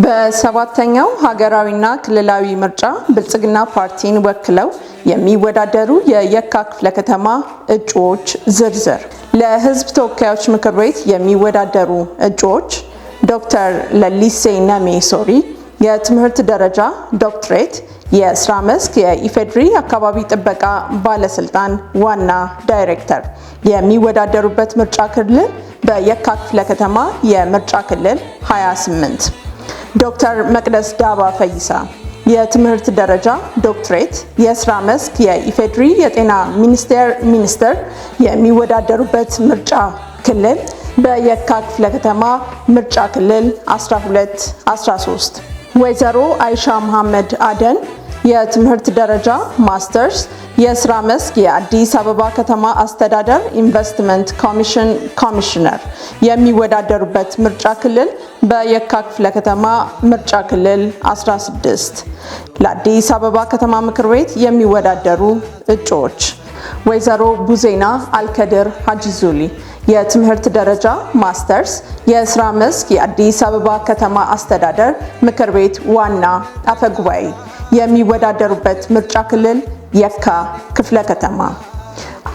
በሰባተኛው ሀገራዊና ክልላዊ ምርጫ ብልጽግና ፓርቲን ወክለው የሚወዳደሩ የየካ ክፍለ ከተማ እጩዎች ዝርዝር። ለሕዝብ ተወካዮች ምክር ቤት የሚወዳደሩ እጩዎች ዶክተር ለሊሴ ነሜ ሶሪ የትምህርት ደረጃ ዶክትሬት፣ የስራ መስክ የኢፌድሪ አካባቢ ጥበቃ ባለስልጣን ዋና ዳይሬክተር። የሚወዳደሩበት ምርጫ ክልል በየካ ክፍለ ከተማ የምርጫ ክልል 28። ዶክተር መቅደስ ዳባ ፈይሳ የትምህርት ደረጃ ዶክትሬት፣ የስራ መስክ የኢፌድሪ የጤና ሚኒስቴር ሚኒስትር። የሚወዳደሩበት ምርጫ ክልል በየካ ክፍለ ከተማ ምርጫ ክልል 12-13። ወይዘሮ አይሻ መሐመድ አደን የትምህርት ደረጃ ማስተርስ፣ የስራ መስክ የአዲስ አበባ ከተማ አስተዳደር ኢንቨስትመንት ኮሚሽን ኮሚሽነር። የሚወዳደሩበት ምርጫ ክልል በየካ ክፍለ ከተማ ምርጫ ክልል 16። ለአዲስ አበባ ከተማ ምክር ቤት የሚወዳደሩ እጩዎች ወይዘሮ ቡዜና አልከድር ሀጂዙሊ የትምህርት ደረጃ ማስተርስ፣ የስራ መስክ የአዲስ አበባ ከተማ አስተዳደር ምክር ቤት ዋና አፈጉባኤ። የሚወዳደሩበት ምርጫ ክልል የካ ክፍለ ከተማ።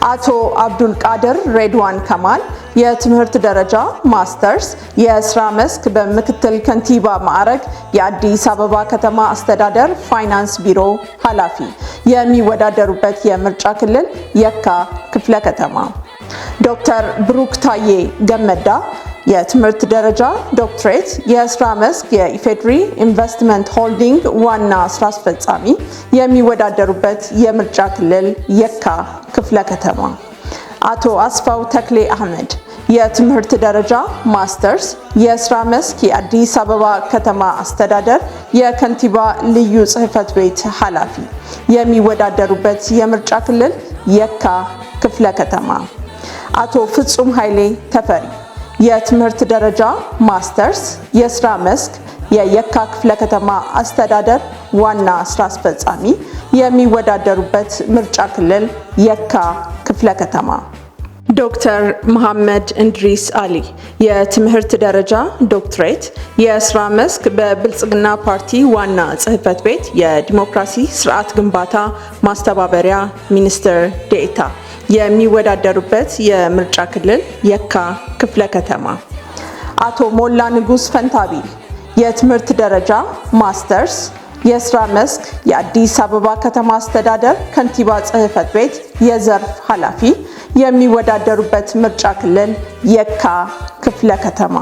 አቶ አብዱል ቃድር ሬድዋን ከማል የትምህርት ደረጃ ማስተርስ፣ የስራ መስክ በምክትል ከንቲባ ማዕረግ የአዲስ አበባ ከተማ አስተዳደር ፋይናንስ ቢሮ ኃላፊ። የሚወዳደሩበት የምርጫ ክልል የካ ክፍለ ከተማ። ዶክተር ብሩክ ታዬ ገመዳ የትምህርት ደረጃ ዶክትሬት፣ የስራ መስክ የኢፌድሪ ኢንቨስትመንት ሆልዲንግ ዋና ስራ አስፈጻሚ። የሚወዳደሩበት የምርጫ ክልል የካ ክፍለ ከተማ። አቶ አስፋው ተክሌ አህመድ የትምህርት ደረጃ ማስተርስ፣ የስራ መስክ የአዲስ አበባ ከተማ አስተዳደር የከንቲባ ልዩ ጽሕፈት ቤት ኃላፊ። የሚወዳደሩበት የምርጫ ክልል የካ ክፍለ ከተማ። አቶ ፍጹም ኃይሌ ተፈሪ የትምህርት ደረጃ ማስተርስ፣ የስራ መስክ የየካ ክፍለ ከተማ አስተዳደር ዋና ስራ አስፈጻሚ። የሚወዳደሩበት ምርጫ ክልል የካ ክፍለ ከተማ። ዶክተር መሐመድ እንድሪስ አሊ የትምህርት ደረጃ ዶክትሬት፣ የስራ መስክ በብልጽግና ፓርቲ ዋና ጽሕፈት ቤት የዲሞክራሲ ስርዓት ግንባታ ማስተባበሪያ ሚኒስትር ዴኤታ። የሚወዳደሩበት የምርጫ ክልል የካ ክፍለ ከተማ። አቶ ሞላ ንጉስ ፈንታቢል የትምህርት ደረጃ ማስተርስ፣ የስራ መስክ የአዲስ አበባ ከተማ አስተዳደር ከንቲባ ጽሕፈት ቤት የዘርፍ ኃላፊ። የሚወዳደሩበት ምርጫ ክልል የካ ክፍለ ከተማ።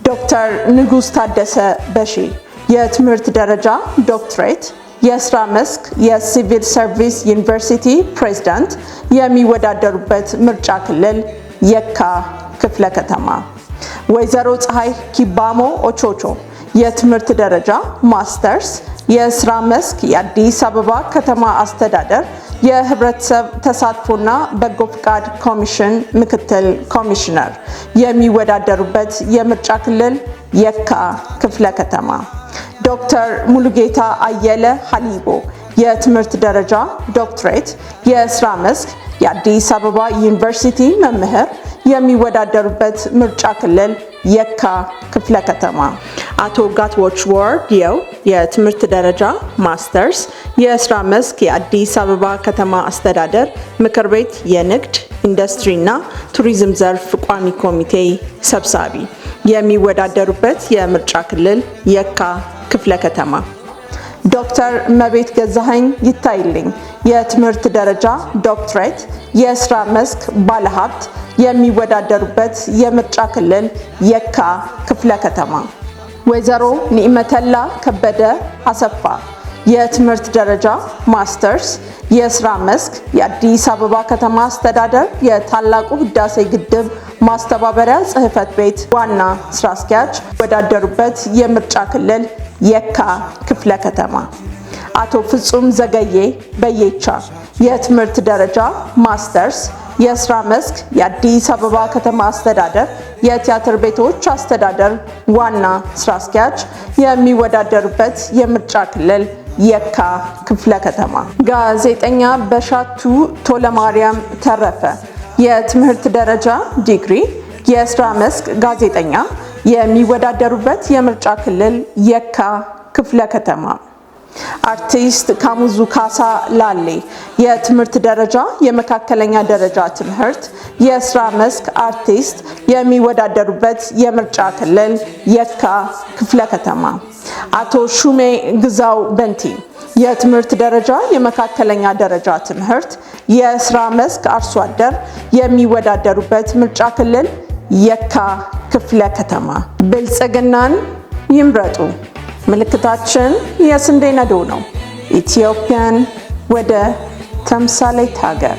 ዶክተር ንጉስ ታደሰ በሺ የትምህርት ደረጃ ዶክትሬት፣ የስራ መስክ የሲቪል ሰርቪስ ዩኒቨርሲቲ ፕሬዝዳንት። የሚወዳደሩበት ምርጫ ክልል የካ ክፍለ ከተማ። ወይዘሮ ፀሐይ ኪባሞ ኦቾቾ የትምህርት ደረጃ ማስተርስ፣ የስራ መስክ የአዲስ አበባ ከተማ አስተዳደር የህብረተሰብ ተሳትፎና በጎ ፍቃድ ኮሚሽን ምክትል ኮሚሽነር። የሚወዳደሩበት የምርጫ ክልል የካ ክፍለ ከተማ። ዶክተር ሙሉጌታ አየለ ሀሊቦ የትምህርት ደረጃ ዶክትሬት፣ የስራ መስክ የአዲስ አበባ ዩኒቨርሲቲ መምህር። የሚወዳደሩበት ምርጫ ክልል የካ ክፍለ ከተማ። አቶ ጋትዎች ወርዲየው የትምህርት ደረጃ ማስተርስ፣ የስራ መስክ የአዲስ አበባ ከተማ አስተዳደር ምክር ቤት የንግድ ኢንዱስትሪና ቱሪዝም ዘርፍ ቋሚ ኮሚቴ ሰብሳቢ። የሚወዳደሩበት የምርጫ ክልል የካ ክፍለ ከተማ። ዶክተር መቤት ገዛኸኝ ይታይልኝ የትምህርት ደረጃ ዶክትሬት፣ የስራ መስክ ባለሀብት። የሚወዳደሩበት የምርጫ ክልል የካ ክፍለ ከተማ። ወይዘሮ ኒዕመተላ ከበደ አሰፋ የትምህርት ደረጃ ማስተርስ፣ የስራ መስክ የአዲስ አበባ ከተማ አስተዳደር የታላቁ ህዳሴ ግድብ ማስተባበሪያ ጽሕፈት ቤት ዋና ስራ አስኪያጅ። የሚወዳደሩበት የምርጫ ክልል የካ ክፍለ ከተማ። አቶ ፍጹም ዘገዬ በየቻ የትምህርት ደረጃ ማስተርስ፣ የስራ መስክ የአዲስ አበባ ከተማ አስተዳደር የቲያትር ቤቶች አስተዳደር ዋና ስራ አስኪያጅ። የሚወዳደሩበት የምርጫ ክልል የካ ክፍለ ከተማ። ጋዜጠኛ በሻቱ ቶለማርያም ተረፈ የትምህርት ደረጃ ዲግሪ፣ የስራ መስክ ጋዜጠኛ፣ የሚወዳደሩበት የምርጫ ክልል የካ ክፍለ ከተማ። አርቲስት ካሙዙ ካሳ ላሌ የትምህርት ደረጃ የመካከለኛ ደረጃ ትምህርት የስራ መስክ አርቲስት የሚወዳደሩበት የምርጫ ክልል የካ ክፍለ ከተማ። አቶ ሹሜ ግዛው በንቲ የትምህርት ደረጃ የመካከለኛ ደረጃ ትምህርት የስራ መስክ አርሶ አደር የሚወዳደሩበት ምርጫ ክልል የካ ክፍለ ከተማ። ብልጽግናን ይምረጡ። ምልክታችን የስንዴ ነዶ ነው። ኢትዮጵያን ወደ ተምሳሌት ሀገር